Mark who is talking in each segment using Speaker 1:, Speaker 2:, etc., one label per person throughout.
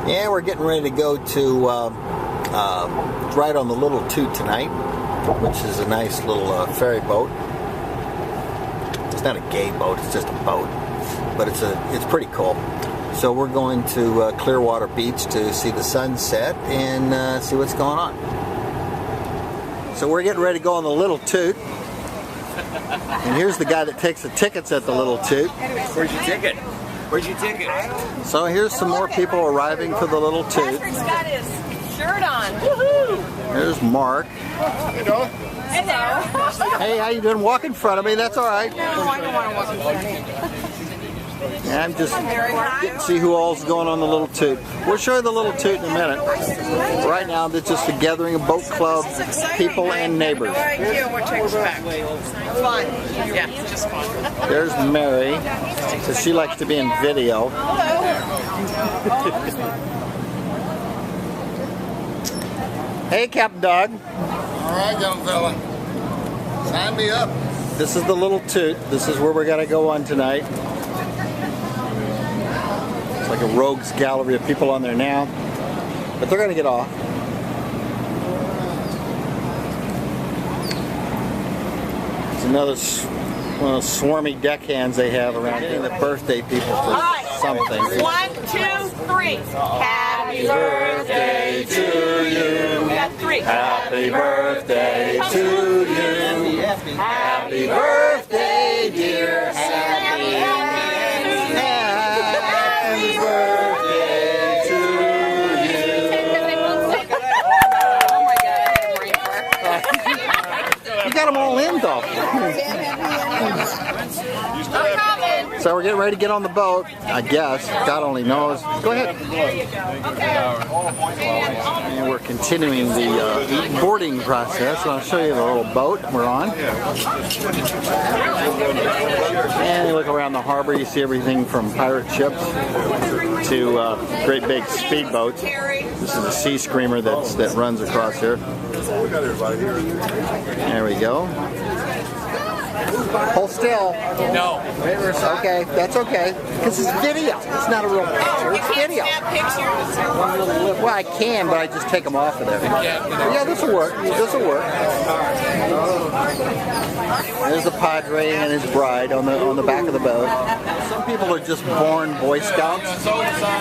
Speaker 1: Yeah, we're getting ready to go to ride on the little Toot tonight, which is a nice little ferry boat. It's not a gay boat, it's just a boat, but it's pretty cool. So we're going to Clearwater Beach to see the sunset and see what's going on. So we're getting ready to go on the little Toot. And here's the guy that takes the tickets at the little Toot.
Speaker 2: Where's your ticket? Where's your ticket?
Speaker 1: So here's some more people arriving for the little Toot.
Speaker 3: Patrick's got his shirt on. Woohoo!
Speaker 1: There's Mark.
Speaker 4: Hey, Doc.
Speaker 3: Hello.
Speaker 1: Hey, how you doing? Walk in front of me. That's all right.
Speaker 3: No, I don't want to walk in front of you.
Speaker 1: Yeah, I'm just getting to see who all's going on the little Toot. We'll show you the little Toot in a minute. Right now, it's just a gathering of boat club people and neighbors.
Speaker 3: No idea what to expect. Fun. Yeah, just fun.
Speaker 1: There's Mary, so she likes to be in video. Hey, Captain Doug.
Speaker 4: All right, young fella. Sign me up.
Speaker 1: This is the little Toot. This is where we're going to go on tonight. It's like a rogues gallery of people on there now, but they're going to get off. It's another one of those swarmy deckhands they have around getting the birthday people for something.
Speaker 3: 1, 2, 3. Happy birthday to you. We got 3.
Speaker 1: Happy birthday to you. Happy birthday, dear. Happy birthday to you.
Speaker 3: Oh my God.
Speaker 1: You got them all in though. So we're getting ready to get on the boat, I guess. God only knows. Go ahead. And we're continuing the boarding process. So I'll show you the little boat we're on. And you look around the harbor, you see everything from pirate ships to great big speedboats. This is a sea screamer that runs across here. There we go. Hold still.
Speaker 2: No.
Speaker 1: Okay, that's okay. Because it's video. It's not a real picture. It's video. Well, I can, but I just take them off of there. Yeah, this will work. This will work. There's the Padre and his bride on the back of the boat. Some people are just born Boy Scouts.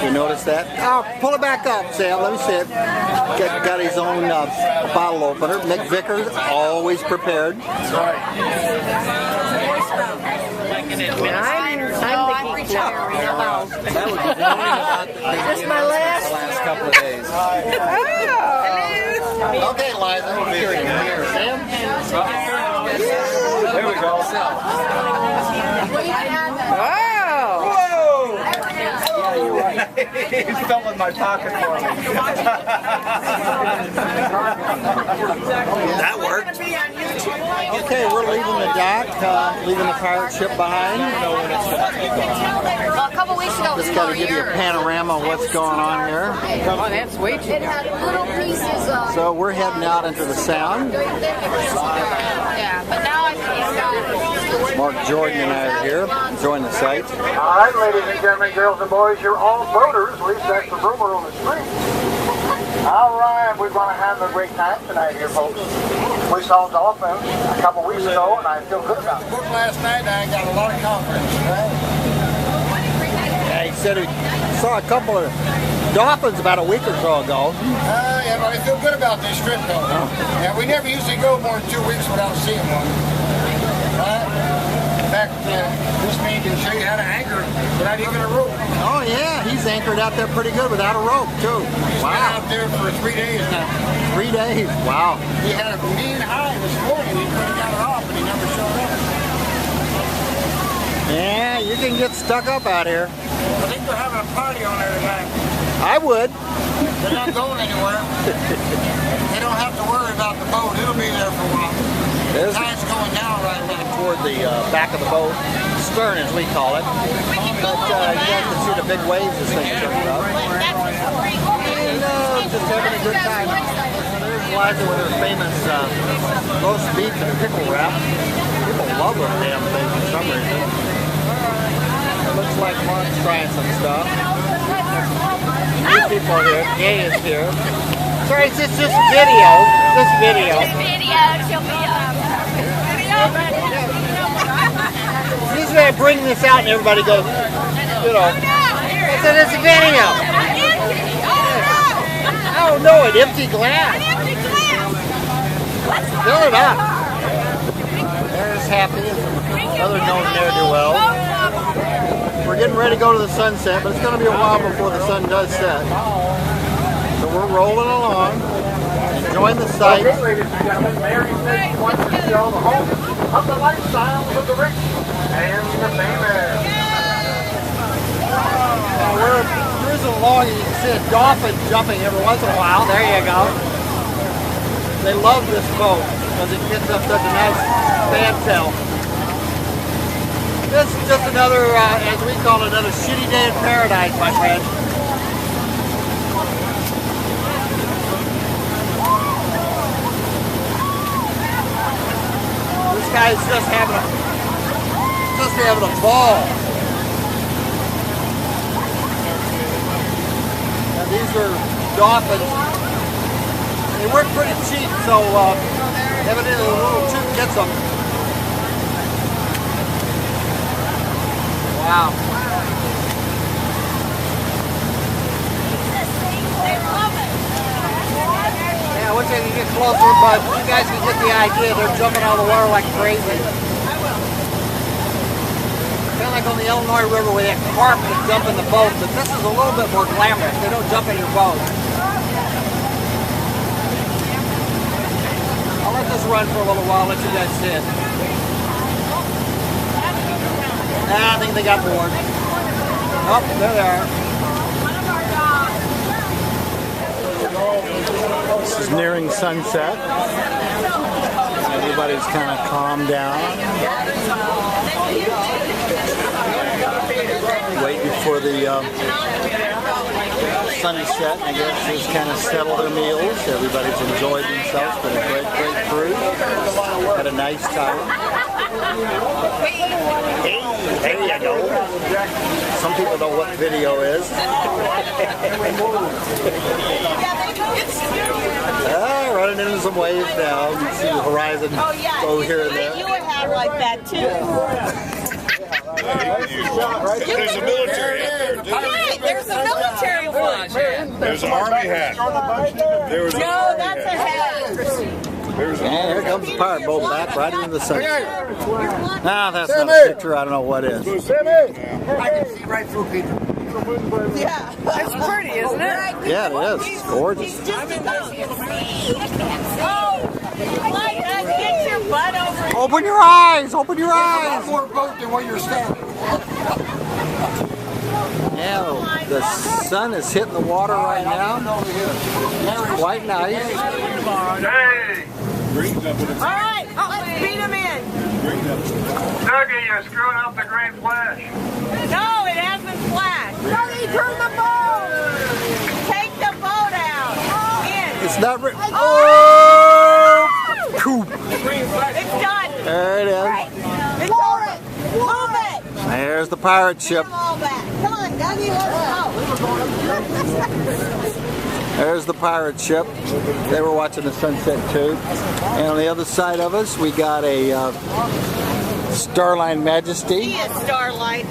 Speaker 1: You notice that? Oh, pull it back up, Sam. Let me see it. Got his own bottle opener. Nick Vickers, always prepared.
Speaker 3: I'm the geek now.
Speaker 1: This is my last
Speaker 2: couple of days.
Speaker 3: Hello.
Speaker 1: Okay, Liza. Here, Sam.
Speaker 2: There we go. He's filming my pocket for me.
Speaker 1: That worked. Okay, we're leaving the dock, leaving the pirate ship behind.
Speaker 3: Well, a couple weeks ago,
Speaker 1: Just got to give you a panorama of what's going on here.
Speaker 3: Oh, that's way too. It had little pieces of.
Speaker 1: So we're heading out into the Sound.
Speaker 3: Yeah, but now I think it's got.
Speaker 1: Mark Jordan and I are here, enjoying the sights.
Speaker 4: All right, ladies and gentlemen, girls and boys, you're all voters. At least that's the rumor on the street. All right, we're going to have a great time tonight here, folks. We saw dolphins a couple weeks ago, and I feel good about it. Last night, I got a lot of confidence.
Speaker 1: Yeah, he said he saw a couple of dolphins about a week or so ago.
Speaker 4: Yeah, but I feel good about this trip, though. Yeah, we never usually go more than 2 weeks without seeing one. In fact, this man can show you how to anchor without even a rope.
Speaker 1: Oh yeah, he's anchored out there pretty good without a rope too.
Speaker 4: He's been out there for 3 days now.
Speaker 1: 3 days, wow.
Speaker 4: He had a mean high this morning. He could have got it off, but he never showed up.
Speaker 1: Yeah, you can get stuck up out here.
Speaker 4: I think they're having a party on there tonight.
Speaker 1: I would.
Speaker 4: They're not going anywhere. They don't have to worry about the boat. It'll be there for a while. The tide's going down right now.
Speaker 1: Toward the back of the boat, stern as we call it. But you guys can see the big waves this thing turns up. And just having a good time. There's Liza with her famous roast beef and pickle wrap. People love those damn things for some reason. It looks like Mark's trying some stuff. people are here. Gay is here. Sorry, it's just video. Just video.
Speaker 3: Video. She'll be
Speaker 1: Usually I bring this out and everybody goes, you know. I said it's a video. Oh no, an empty glass. Fill it up. There's Happy, another known ne'er-do-well. We're getting ready to go to the sunset, but it's going to be a while before the sun does set. So we're rolling along, enjoying the sights.
Speaker 4: Okay, ladies and gentlemen, Mary State wants to show the home of the lifestyles of the rich and the famous.
Speaker 1: We're cruising along and you can see a dolphin jumping every once in a while. There you go. They love this boat because it gets up such a nice fantail. This is just another, as we call it, another shitty day in paradise, my friend. This guy's just having a ball. Now these are dolphins. They work pretty cheap, so evidently the little Toot gets them. Wow. Yeah, I wish I could get closer, but you guys can get the idea. They're jumping out of the water like crazy. Kind of like on the Illinois River where they have carp that jump in the boat, but this is a little bit more glamorous. They don't jump in your boat. I'll let this run for a little while, let you guys see it. I think they got bored. Oh, there they are. This is nearing sunset. Everybody's kind of calmed down. Waiting for the sunset, I guess, just kind of settle their meals. Everybody's enjoyed themselves. Been a great cruise. Had a nice time. Hey, there you go. Some people know what video is. Running into some waves now. You can see the horizon go here and there.
Speaker 3: You would have like that too.
Speaker 5: There's a military hat there, too.
Speaker 3: Right, there's a military one.
Speaker 5: There's an army hat. There was an army
Speaker 3: That's a
Speaker 5: hat.
Speaker 3: hat.
Speaker 5: There's an
Speaker 1: And here
Speaker 5: army
Speaker 1: comes the
Speaker 5: hat.
Speaker 1: pirate boat back right into the sunset. Nah, that's not a picture. I don't know what is.
Speaker 4: I can see right through people.
Speaker 3: Yeah, it's pretty, isn't it?
Speaker 1: Yeah, it is. It's gorgeous.
Speaker 3: He's just a boat. Oh, like that. Get your butt over here.
Speaker 1: Open your eyes! Open your eyes!
Speaker 4: More boat than where you're standing.
Speaker 1: Yeah, the sun is hitting the water right now. It's quite nice.
Speaker 4: Hey!
Speaker 3: All right, let's beat him in.
Speaker 4: Dougie, you're screwing up the green flash.
Speaker 3: No, it hasn't flashed. Dougie, turn the boat. Take the boat out. In.
Speaker 1: It's not. Oh! Coop.
Speaker 3: It's done.
Speaker 1: There it is.
Speaker 3: It's over. Move it.
Speaker 1: There's the pirate ship.
Speaker 3: Come on back. Come on, Dougie, let's go.
Speaker 1: There's the pirate ship. They were watching the sunset too. And on the other side of us, we got a Starline Majesty.
Speaker 3: He is Starlight.